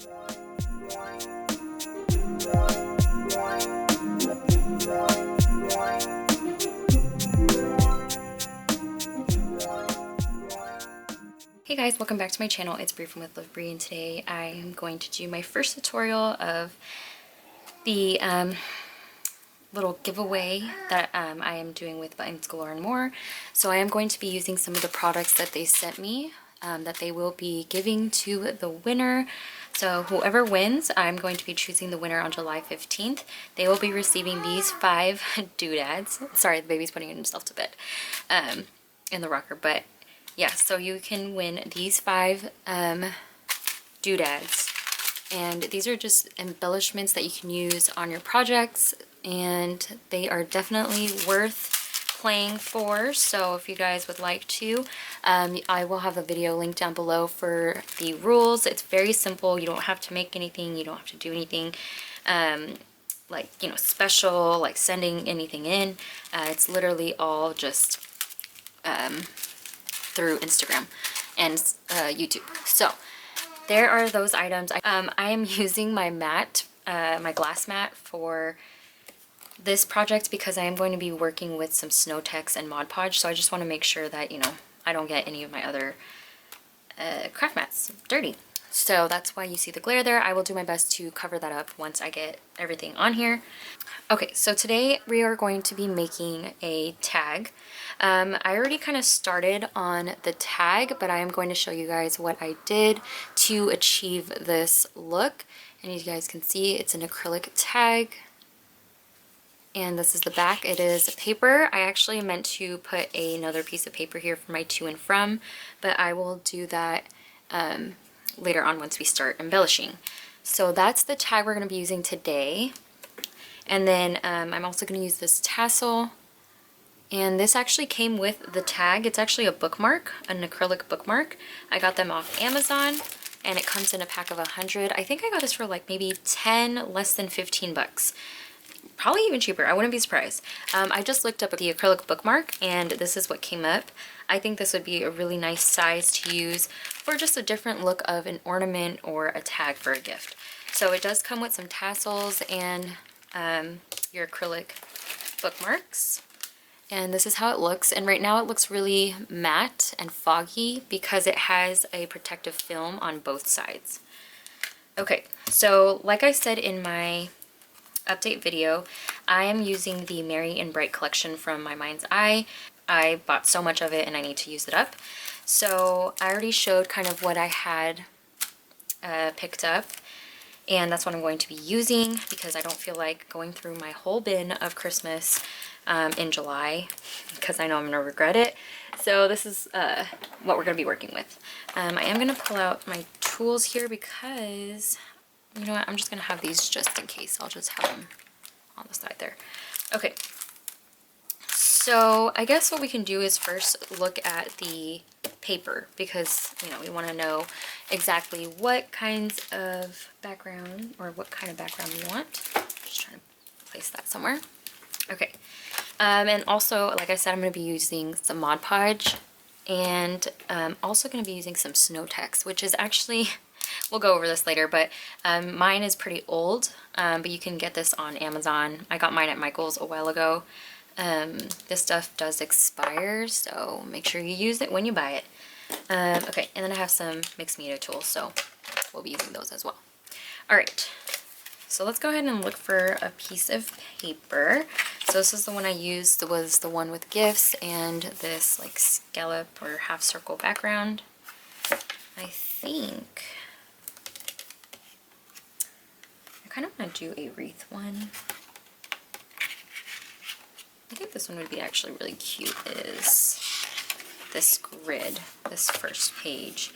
Hey guys, welcome back to my channel. It's Bree from With Love Bree, and today I am going to do my first tutorial of the little giveaway that I am doing with Buttons Galore and More. So I am going to be using some of the products that they sent me that they will be giving to the winner. So whoever wins, I'm going to be choosing the winner on July 15th. They will be receiving these 5 doodads. Sorry, the baby's putting himself to bed in the rocker, but yeah, so you can win these 5 doodads, and these are just embellishments that you can use on your projects, and they are definitely worth playing for. So if you guys would like to, I will have a video link down below for the rules. It's very simple. You don't have to make anything. You don't have to do anything like, you know, special, like sending anything in. It's literally all just through Instagram and YouTube. So there are those items. I am using my mat, my glass mat for this project because I am going to be working with some Snow Tex and Mod Podge. So I just want to make sure that, you know, I don't get any of my other craft mats dirty. So that's why you see the glare there. I will do my best to cover that up once I get everything on here. Okay, so today we are going to be making a tag. I already kind of started on the tag, but I am going to show you guys what I did to achieve this look. And you guys can see it's an acrylic tag. And this is the back. It is paper. I actually meant to put another piece of paper here for my to and from, but I will do that later on once we start embellishing. So that's the tag we're going to be using today. And then I'm also going to use this tassel. And this actually came with the tag. It's actually a bookmark, an acrylic bookmark. I got them off Amazon, and it comes in a pack of 100. I think I got this for like maybe 10, less than 15 bucks. Probably even cheaper. I wouldn't be surprised. I just looked up the acrylic bookmark, and this is what came up. I think this would be a really nice size to use for just a different look of an ornament or a tag for a gift. So it does come with some tassels and your acrylic bookmarks. And this is how it looks. And right now it looks really matte and foggy because it has a protective film on both sides. Okay, so like I said in my update video, I am using the Merry and Bright collection from My Mind's Eye. I bought so much of it and I need to use it up. So I already showed kind of what I had picked up, and that's what I'm going to be using because I don't feel like going through my whole bin of Christmas in July because I know I'm going to regret it. So this is what we're going to be working with. I am going to pull out my tools here because, you know what, I'm just going to have these just in case. I'll just have them on the side there. Okay. So I guess what we can do is first look at the paper because, you know, we want to know exactly what kinds of background or what kind of background we want. Just trying to place that somewhere. Okay. And also, like I said, I'm going to be using some Mod Podge, and also going to be using some Snow Tex, which is actually, we'll go over this later, but mine is pretty old, but you can get this on Amazon. I got mine at Michael's a while ago. This stuff does expire, so make sure you use it when you buy it. Okay, and then I have some mixed media tools, so we'll be using those as well. Alright, so let's go ahead and look for a piece of paper. So this is the one I used, was the one with gifts and this like scallop or half circle background. I think I kind of want to do a wreath one. I think this one would be actually really cute, is this grid, this first page.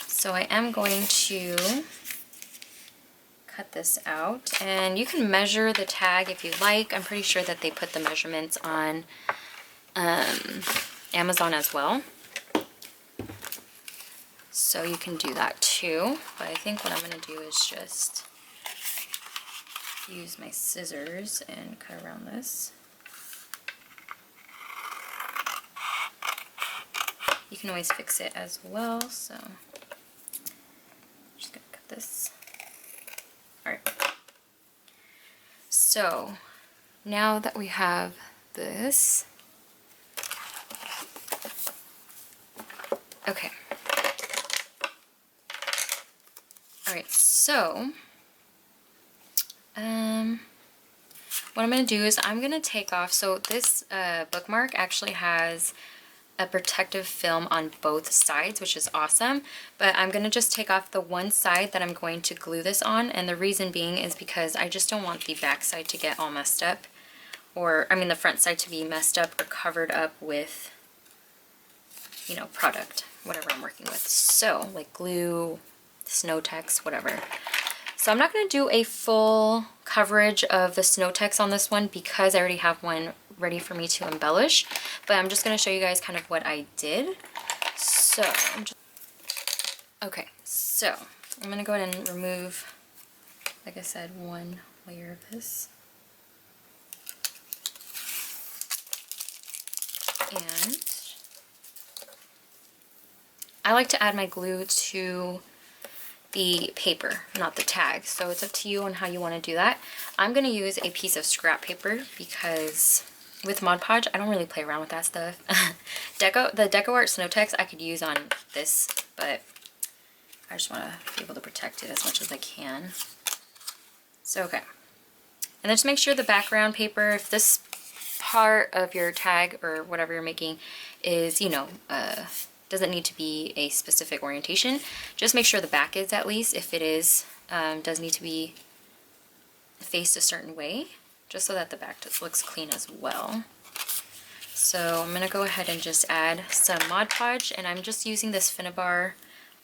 So I am going to cut this out, and you can measure the tag if you like. I'm pretty sure that they put the measurements on Amazon as well. So you can do that too, but I think what I'm going to do is just use my scissors and cut around this. You can always fix it as well, so I'm just going to cut this So now that we have this, okay. All right, so what I'm going to do is I'm going to take off, so this bookmark actually has a protective film on both sides, which is awesome, but I'm going to just take off the one side that I'm going to glue this on, and the reason being is because I just don't want the back side to get all messed up, or I mean the front side to be messed up or covered up with, you know, product, whatever I'm working with. So like glue, snow text, whatever. So I'm not going to do a full coverage of the snow text on this one because I already have one ready for me to embellish, but I'm just going to show you guys kind of what I did. So okay, so I'm going to go ahead and remove, like I said, one layer of this. And I like to add my glue to the paper, not the tag, so it's up to you on how you want to do that. I'm going to use a piece of scrap paper because with Mod Podge, I don't really play around with that stuff. The Deco Art Snow Text I could use on this, but I just want to be able to protect it as much as I can. So, okay. And then just make sure the background paper, if this part of your tag or whatever you're making is, you know, doesn't need to be a specific orientation, just make sure the back is at least. If it is, does need to be faced a certain way, just so that the back just looks clean as well. So I'm going to go ahead and just add some Mod Podge, and I'm just using this Finnabar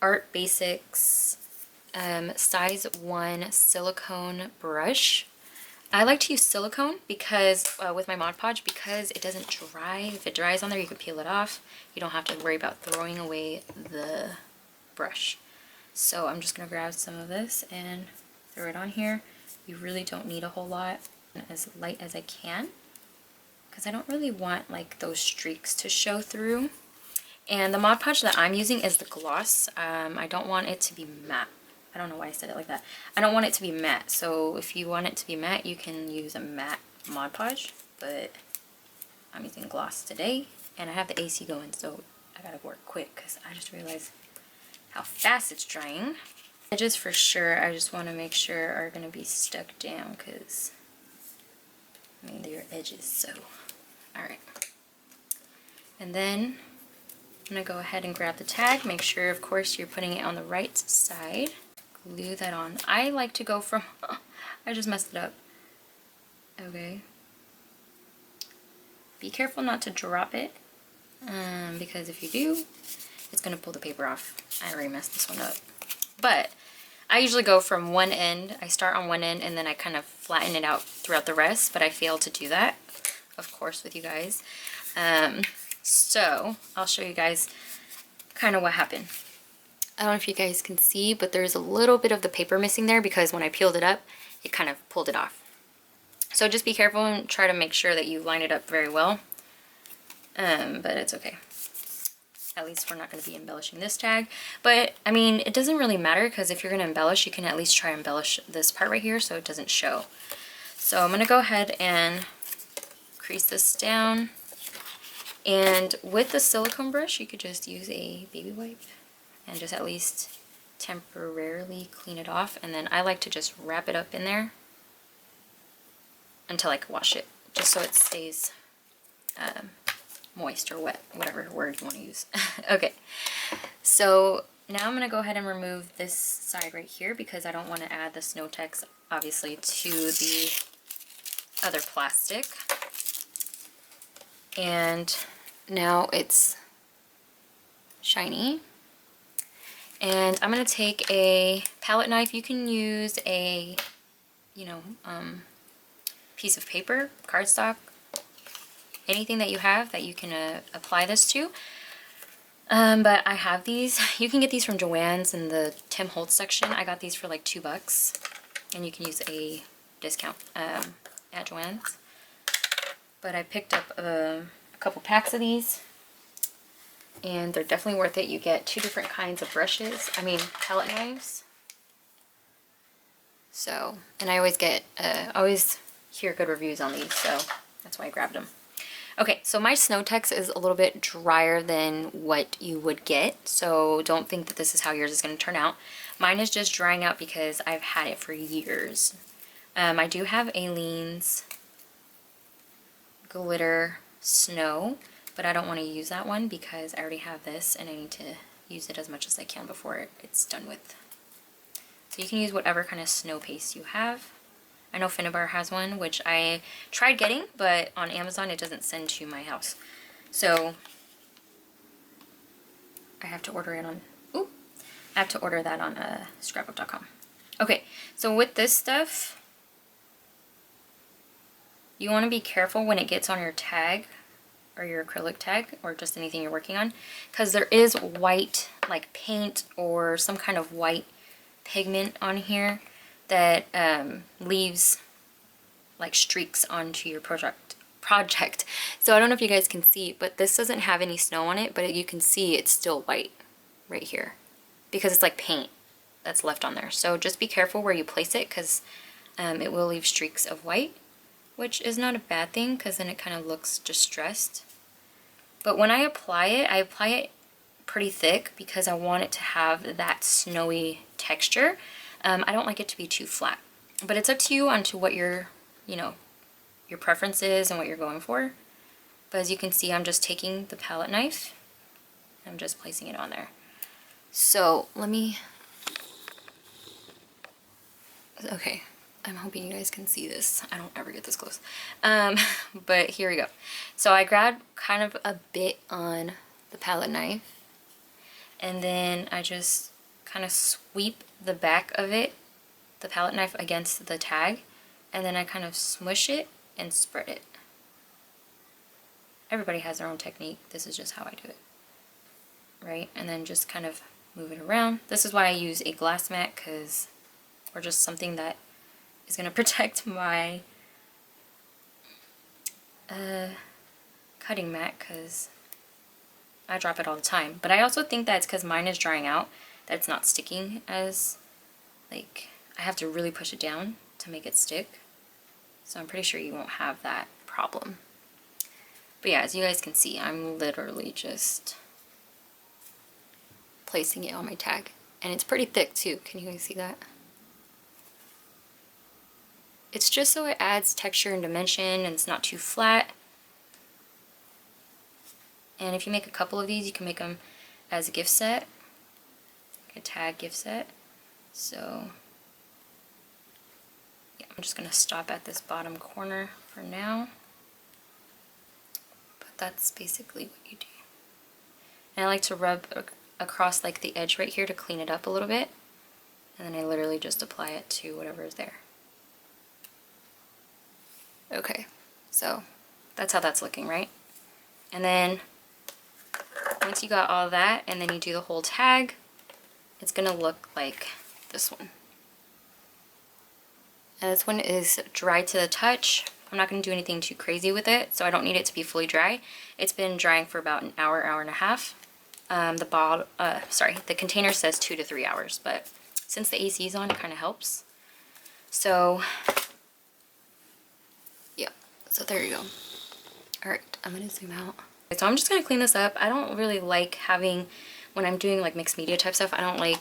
Art Basics size 1 silicone brush. I like to use silicone because with my Mod Podge, because it doesn't dry. If it dries on there, you can peel it off. You don't have to worry about throwing away the brush. So I'm just going to grab some of this and throw it on here. You really don't need a whole lot. As light as I can, because I don't really want like those streaks to show through. And the Mod Podge that I'm using is the gloss. I don't want it to be matte. I don't know why I said it like that. I don't want it to be matte, so if you want it to be matte, you can use a matte Mod Podge, but I'm using gloss today, and I have the AC going, so I gotta work quick because I just realized how fast it's drying. Edges for sure, I just want to make sure are going to be stuck down because, I mean, they're edges, so, alright. And then I'm going to go ahead and grab the tag, make sure, of course, you're putting it on the right side. Glue that on. I like to go from, I just messed it up. Okay. Be careful not to drop it, because if you do, it's going to pull the paper off. I already messed this one up. But I usually go from one end, I start on one end, and then I kind of flatten it out throughout the rest, but I failed to do that, of course, with you guys. So I'll show you guys kind of what happened. I don't know if you guys can see, but there's a little bit of the paper missing there because when I peeled it up, it kind of pulled it off. So just be careful and try to make sure that you line it up very well. But it's okay. At least we're not going to be embellishing this tag. But, I mean, it doesn't really matter because if you're going to embellish, you can at least try and embellish this part right here so it doesn't show. So I'm going to go ahead and crease this down. And with the silicone brush, you could just use a baby wipe and just at least temporarily clean it off. And then I like to just wrap it up in there until I can wash it, just so it stays moist or wet, whatever word you want to use. Okay, so now I'm going to go ahead and remove this side right here because I don't want to add the snow text, obviously, to the other plastic. And now it's shiny. And I'm going to take a palette knife. You can use a, you know, piece of paper, cardstock, anything that you have that you can apply this to. But I have these. You can get these from Joann's in the Tim Holtz section. I got these for like $2, and you can use a discount at Joann's. But I picked up a couple packs of these, and they're definitely worth it. You get 2 different kinds of brushes, palette knives. So, and I always get, always hear good reviews on these, so that's why I grabbed them. Okay, so my Snow Tex is a little bit drier than what you would get, so don't think that this is how yours is going to turn out. Mine is just drying out because I've had it for years. I do have Aleene's Glitter Snow, but I don't want to use that one because I already have this and I need to use it as much as I can before it's done with. So you can use whatever kind of snow paste you have. I know Finnabar has one, which I tried getting, but on Amazon it doesn't send to my house. So I have to order it on, I have to order that on scrapbook.com. Okay, so with this stuff, you want to be careful when it gets on your tag or your acrylic tag or just anything you're working on, because there is white like paint or some kind of white pigment on here that leaves like streaks onto your project. So I don't know if you guys can see, but this doesn't have any snow on it, but you can see it's still white right here because it's like paint that's left on there. So just be careful where you place it, because it will leave streaks of white, which is not a bad thing because then it kind of looks distressed. But when I apply it pretty thick because I want it to have that snowy texture. I don't like it to be too flat, but it's up to you onto what your, your preference is and what you're going for. But as you can see, I'm just taking the palette knife and I'm just placing it on there. So okay, I'm hoping you guys can see this. I don't ever get this close. But here we go. So I grabbed kind of a bit on the palette knife, and then I just kind of sweep the back of it, the palette knife, against the tag, and then I kind of smush it and spread it. Everybody has their own technique. This is just how I do it. Right? And then just kind of move it around. This is why I use a glass mat, or just something that is going to protect my cutting mat, because I drop it all the time. But I also think that it's because mine is drying out that it's not sticking as, like, I have to really push it down to make it stick. So I'm pretty sure you won't have that problem. But yeah, as you guys can see, I'm literally just placing it on my tag. And it's pretty thick too. Can you guys see that? It's just so it adds texture and dimension and it's not too flat. And if you make a couple of these, you can make them as a gift set, like a tag gift set. So yeah, I'm just going to stop at this bottom corner for now. But that's basically what you do. And I like to rub across like the edge right here to clean it up a little bit. And then I literally just apply it to whatever is there. Okay, so that's how that's looking, right? And then once you got all that and then you do the whole tag, it's gonna look like this one. And this one is dry to the touch. I'm not gonna do anything too crazy with it, so I don't need it to be fully dry. It's been drying for about an hour, hour and a half. The container says 2 to 3 hours, but since the AC is on, it kind of helps. So yeah, so there you go. All right, I'm gonna zoom out. So I'm just gonna clean this up. I don't really like having, when I'm doing like mixed media type stuff, I don't like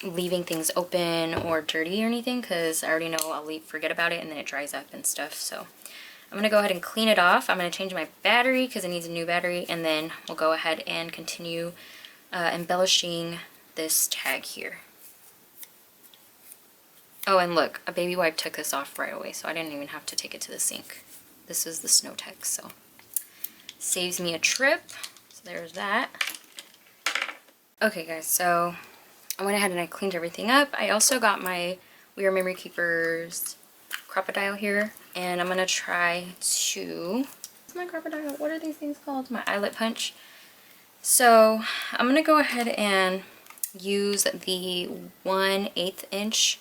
leaving things open or dirty or anything, because I already know I'll forget about it and then it dries up and stuff. So I'm gonna go ahead and clean it off. I'm gonna change my battery because it needs a new battery, and then we'll go ahead and continue embellishing this tag here. Oh, and look, a baby wipe took this off right away, so I didn't even have to take it to the sink. This is the Snow Tex, so saves me a trip. So there's that. Okay guys, so I went ahead and I cleaned everything up. I also got my We Are Memory Keepers crocodile here, and I'm gonna try to, what's my crocodile? What are these things called? My eyelet punch. So I'm gonna go ahead and use the 1/8 inch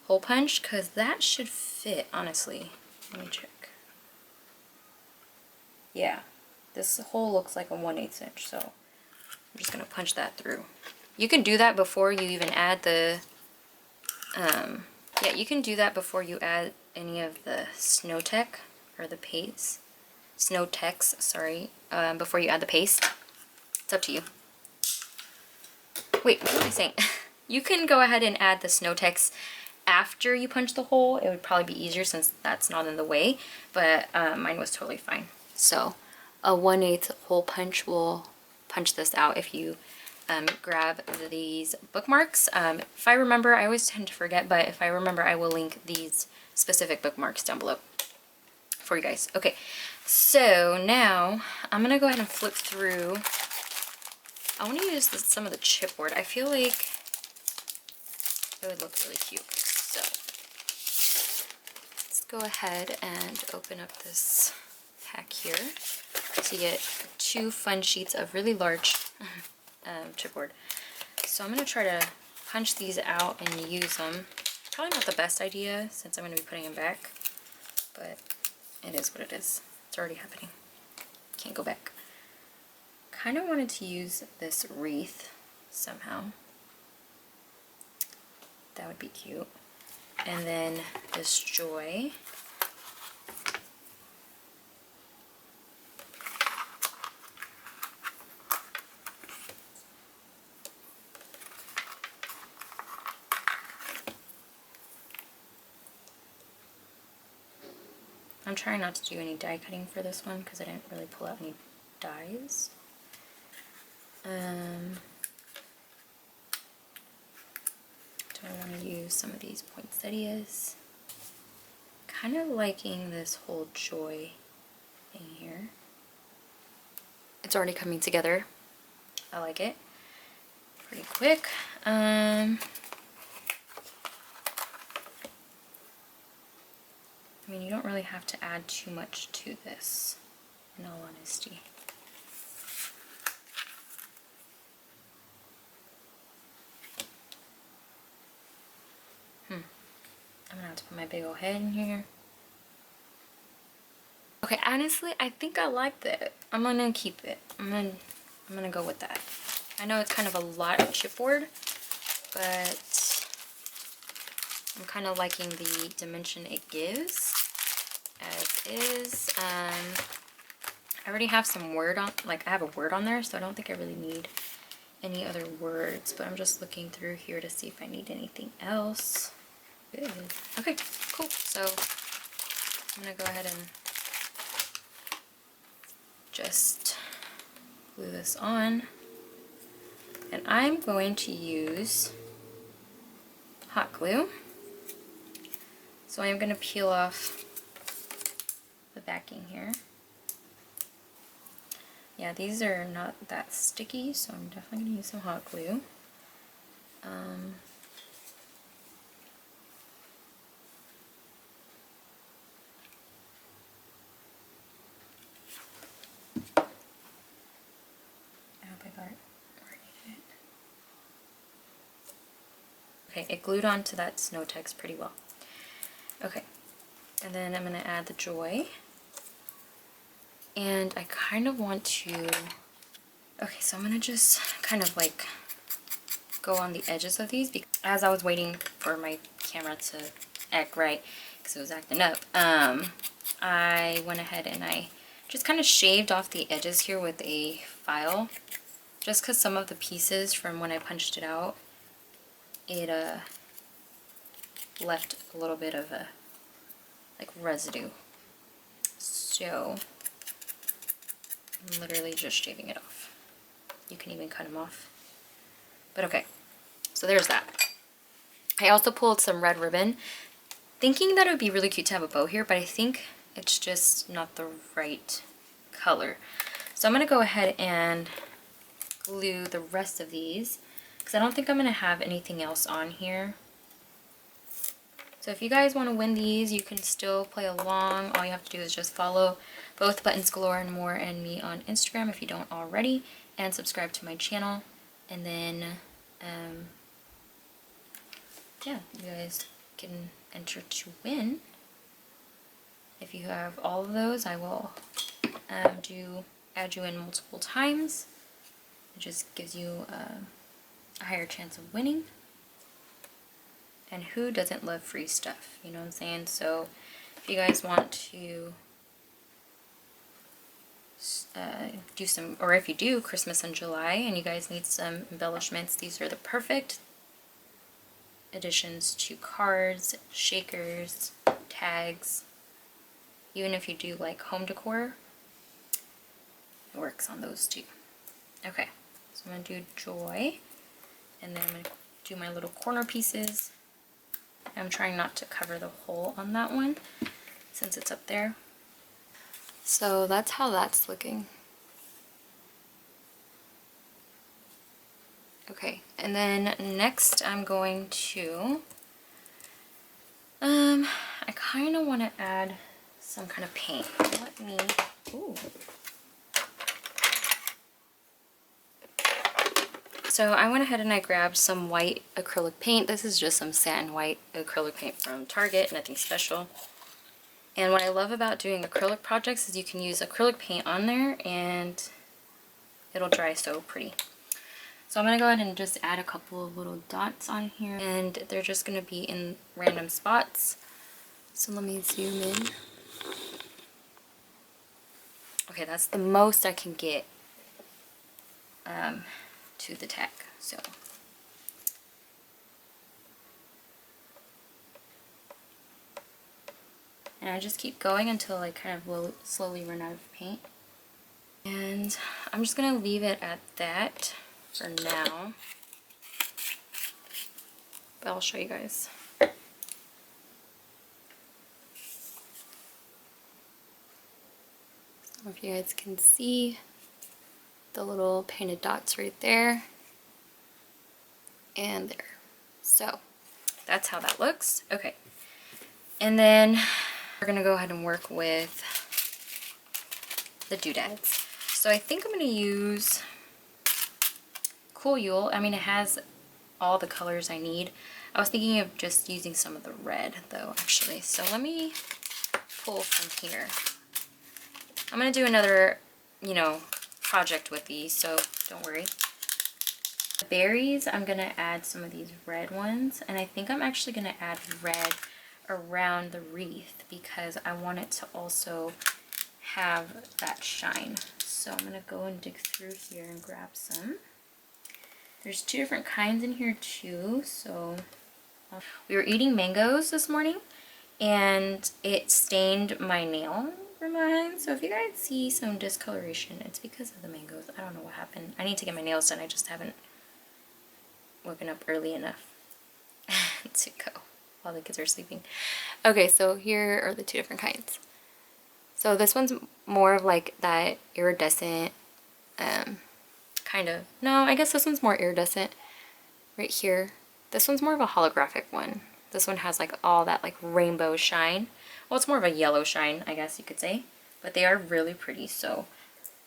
hole punch, because that should fit, honestly. Let me check. Yeah, this hole looks like a 1/8 inch, so I'm just gonna punch that through. You can do that before you even add the Yeah, you can do that before you add any of the snow tech or the paste. Snow techs, sorry, before you add the paste. It's up to you. Wait, what am I saying? You can go ahead and add the snow techs after you punch the hole. It would probably be easier since that's not in the way, but mine was totally fine. So a 1/8 hole punch will punch this out if you grab these bookmarks. If I remember, I always tend to forget, but if I remember, I will link these specific bookmarks down below for you guys. Okay, so now I'm gonna go ahead and flip through. I want to use some of the chipboard. I feel like it would look really cute. So let's go ahead and open up this pack here to get 2 fun sheets of really large chipboard. So I'm going to try to punch these out and use them. Probably not the best idea since I'm going to be putting them back, but it is what it is. It's already happening. Can't go back. Kind of wanted to use this wreath somehow. That would be cute. And then this joy. I'm trying not to do any die cutting for this one because I didn't really pull out any dies. Do I want to use some of these poinsettias? Kind of liking this whole joy thing here. It's already coming together. I like it. Pretty quick. I mean, you don't really have to add too much to this, in all honesty. I'm gonna have to put my big old head in here. Okay, honestly, I think I like that. I'm gonna keep it. I'm gonna go with that. I know it's kind of a lot of chipboard, but I'm kind of liking the dimension it gives as is. I already have some word on, like I have a word on there, so I don't think I really need any other words, but I'm just looking through here to see if I need anything else. Good. Okay, cool. So I'm gonna go ahead and just glue this on, and I'm going to use hot glue. So I'm going to peel off the backing here. Yeah, these are not that sticky, so I'm definitely going to use some hot glue. Okay, it glued onto that snow text pretty well. Okay, and then I'm going to add the joy. And I kind of want to... Okay, so I'm going to just kind of like go on the edges of these, because as I was waiting for my camera to act right, because it was acting up, I went ahead and I just kind of shaved off the edges here with a file, just because some of the pieces from when I punched it out, it left a little bit of a like residue. So I'm literally just shaving it off. You can even cut them off. But okay, so there's that. I also pulled some red ribbon, thinking that it would be really cute to have a bow here, but I think it's just not the right color. So I'm going to go ahead and glue the rest of these, because I don't think I'm going to have anything else on here. So if you guys want to win these, you can still play along. All you have to do is just follow both Buttons Galore and More and me on Instagram if you don't already, and subscribe to my channel. And then, yeah, you guys can enter to win. If you have all of those, I will add you in multiple times. It just gives you a higher chance of winning. And who doesn't love free stuff? You know what I'm saying? So if you guys want to do some, or if you do Christmas in July and you guys need some embellishments, these are the perfect additions to cards, shakers, tags. Even if you do like home decor, it works on those too. Okay, so I'm going to do joy, and then I'm going to do my little corner pieces. I'm trying not to cover the hole on that one since it's up there. So that's how that's looking. Okay, and then next I'm going to, I kind of want to add some kind of paint. Let me, ooh. So I went ahead and I grabbed some white acrylic paint. This is just some satin white acrylic paint from Target, nothing special. And what I love about doing acrylic projects is you can use acrylic paint on there and it'll dry so pretty. So I'm going to go ahead and just add a couple of little dots on here, and they're just going to be in random spots. So let me zoom in. Okay, that's the most I can get to the tag. So and I just keep going until I kind of slowly run out of paint. And I'm just going to leave it at that for now, but I'll show you guys. I don't know if you guys can see the little painted dots right there and there. So that's how that looks. Okay, and then we're gonna go ahead and work with the doodads. So I think I'm gonna use Cool Yule. I mean, it has all the colors I need. I was thinking of just using some of the red though, actually. So let me pull from here. I'm gonna do another, you know, project with these, so don't worry. The berries, I'm gonna add some of these red ones, and I think I'm actually gonna add red around the wreath because I want it to also have that shine. So I'm gonna go and dig through here and grab some. There's two different kinds in here too. So we were eating mangoes this morning and it stained my nail for mine. So if you guys see some discoloration, it's because of the mangoes. I don't know what happened. I need to get my nails done. I just haven't woken up early enough to go while the kids are sleeping. Okay, so here are the two different kinds. So this one's more of like that iridescent kind of, no, I guess this one's more iridescent right here. This one's more of a holographic one. This one has like all that like rainbow shine. Well, it's more of a yellow shine, I guess you could say, but they are really pretty. So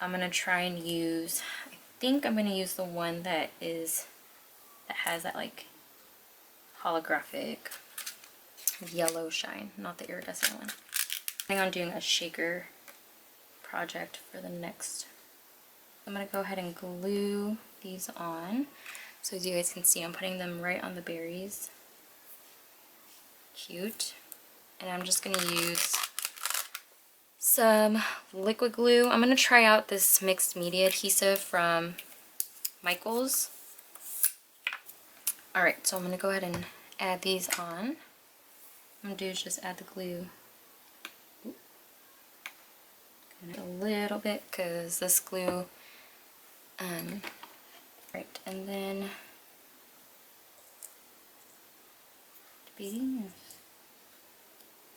I'm gonna try and use, I think I'm gonna use the one that has that like holographic yellow shine, not the iridescent one. I'm planning on doing a shaker project for the next. I'm going to go ahead and glue these on. So as you guys can see, I'm putting them right on the berries. Cute. And I'm just going to use some liquid glue. I'm going to try out this mixed media adhesive from Michaels. Alright, so I'm going to go ahead and add these on. I'm going to do is just add the glue a little bit because this glue right, and then debating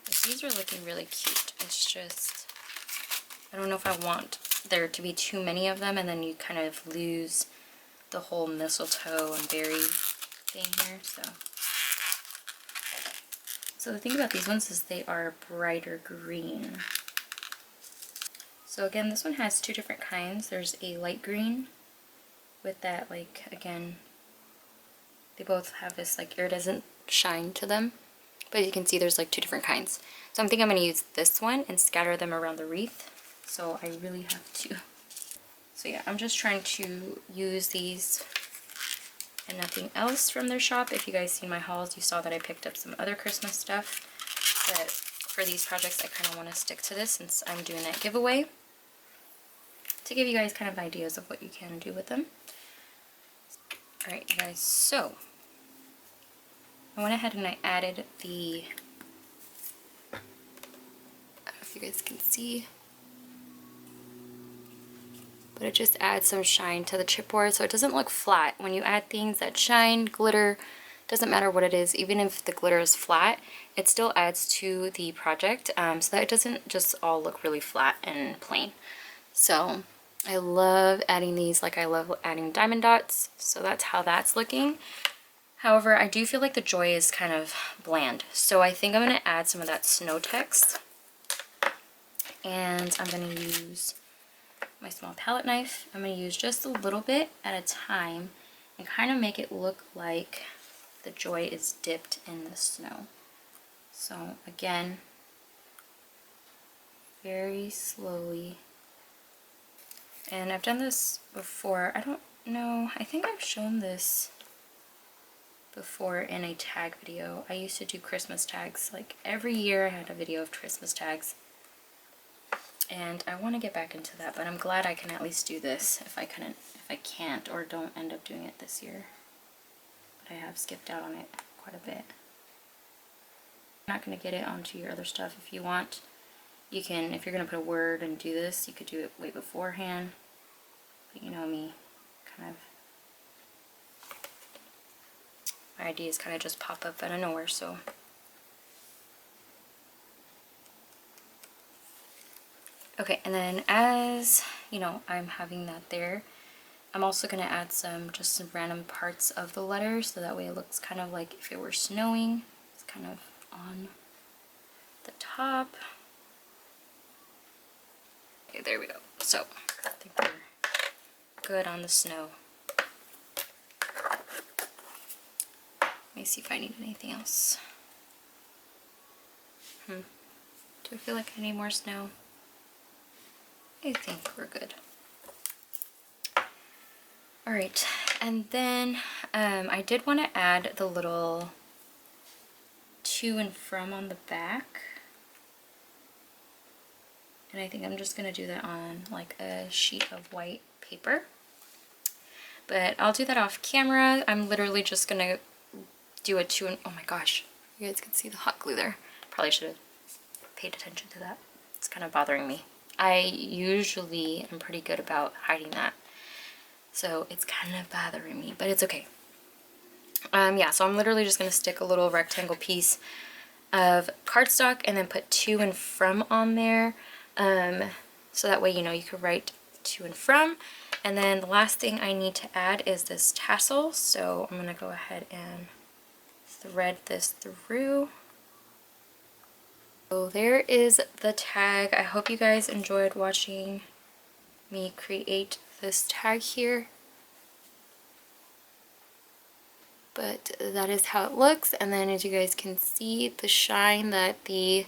if these are looking really cute. It's just I don't know if I want there to be too many of them and then you kind of lose the whole mistletoe and berry thing here. So the thing about these ones is they are brighter green. So again, this one has two different kinds. There's a light green with that, like, again, they both have this like iridescent shine to them. But you can see there's like two different kinds. So I'm thinking I'm going to use this one and scatter them around the wreath. So I really have to. So yeah, I'm just trying to use these and nothing else from their shop. If you guys seen my hauls, you saw that I picked up some other Christmas stuff, but for these projects I kind of want to stick to this since I'm doing that giveaway to give you guys kind of ideas of what you can do with them. Alright you guys, so I went ahead and I added the, I don't know if you guys can see, but it just adds some shine to the chipboard so it doesn't look flat. When you add things that shine, glitter, doesn't matter what it is, even if the glitter is flat, it still adds to the project so that it doesn't just all look really flat and plain. So I love adding these, like I love adding diamond dots, so that's how that's looking. However, I do feel like the joy is kind of bland, so I think I'm going to add some of that snow text, and I'm going to use my small palette knife. I'm going to use just a little bit at a time and kind of make it look like the joy is dipped in the snow. So again, very slowly. And I've done this before. I don't know, I think I've shown this before in a tag video. I used to do Christmas tags. Like every year I had a video of Christmas tags. And I want to get back into that, but I'm glad I can at least do this if I can't or don't end up doing it this year. But I have skipped out on it quite a bit. I'm not going to get it onto your other stuff. If you want, you can, if you're going to put a word and do this, you could do it way beforehand. But you know me, kind of, my ideas kind of just pop up out of nowhere, so. Okay, and then as, you know, I'm having that there, I'm also going to add just some random parts of the letter, so that way it looks kind of like if it were snowing. It's kind of on the top. Okay, there we go. So, I think we're good on the snow. Let me see if I need anything else. Do I feel like I need more snow? I think we're good. Alright, and then I did want to add the little to and from on the back. And I think I'm just going to do that on like a sheet of white paper. But I'll do that off camera. I'm literally just going to do a oh my gosh, you guys can see the hot glue there. Probably should have paid attention to that. It's kind of bothering me. I usually am pretty good about hiding that, so it's kind of bothering me, but it's okay. Yeah, so I'm literally just going to stick a little rectangle piece of cardstock and then put to and from on there, so that way, you know, you could write to and from. And then the last thing I need to add is this tassel, so I'm going to go ahead and thread this through. So there is the tag. I hope you guys enjoyed watching me create this tag here. But that is how it looks, and then as you guys can see, the shine that the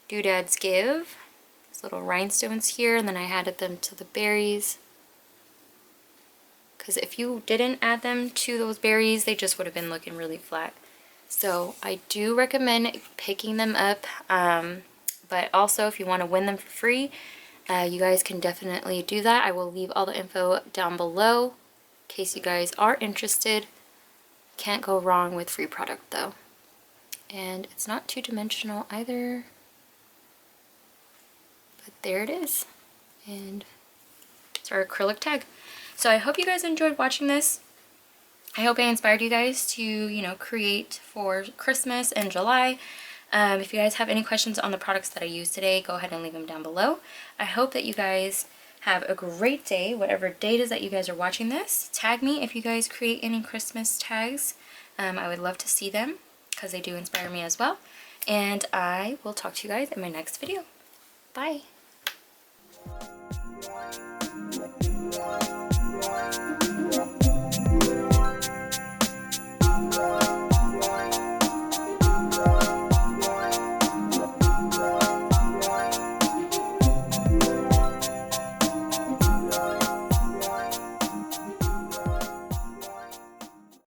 doodads give. These little rhinestones here, and then I added them to the berries. Because if you didn't add them to those berries, they just would have been looking really flat. So I do recommend picking them up, but also if you want to win them for free, you guys can definitely do that. I will leave all the info down below in case you guys are interested. Can't go wrong with free product though. And it's not two-dimensional either. But there it is. And it's our acrylic tag. So I hope you guys enjoyed watching this. I hope I inspired you guys to, you know, create for Christmas and July. If you guys have any questions on the products that I used today, go ahead and leave them down below. I hope that you guys have a great day, whatever date it is that you guys are watching this. Tag me if you guys create any Christmas tags. I would love to see them because they do inspire me as well. And I will talk to you guys in my next video. Bye!